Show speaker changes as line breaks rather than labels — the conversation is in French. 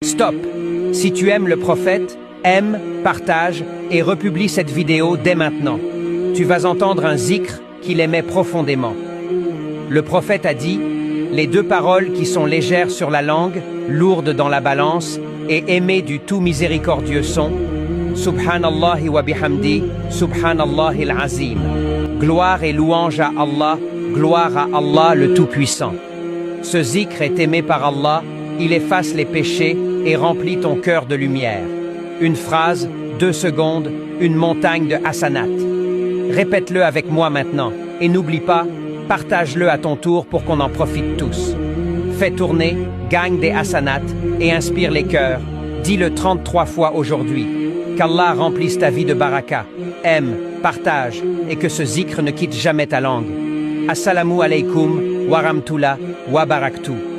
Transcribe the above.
Stop! Si tu aimes le prophète, aime, partage et republie cette vidéo dès maintenant. Tu vas entendre un zikr qu'il aimait profondément. Le prophète a dit, les deux paroles qui sont légères sur la langue, lourdes dans la balance et aimées du tout miséricordieux sont Subhanallahi wa bihamdi, Subhanallahil azim. Gloire et louange à Allah, gloire à Allah le Tout-Puissant. Ce zikr est aimé par Allah, il efface les péchés et remplit ton cœur de lumière. Une phrase, 2 secondes, une montagne de hasanat. Répète-le avec moi maintenant et n'oublie pas, partage-le à ton tour pour qu'on en profite tous. Fais tourner, gagne des hasanats et inspire les cœurs. Dis-le 33 fois aujourd'hui. Qu'Allah remplisse ta vie de baraka. Aime, partage et que ce zikr ne quitte jamais ta langue. Assalamu alaikum wa rahmatullah wa barakatuh.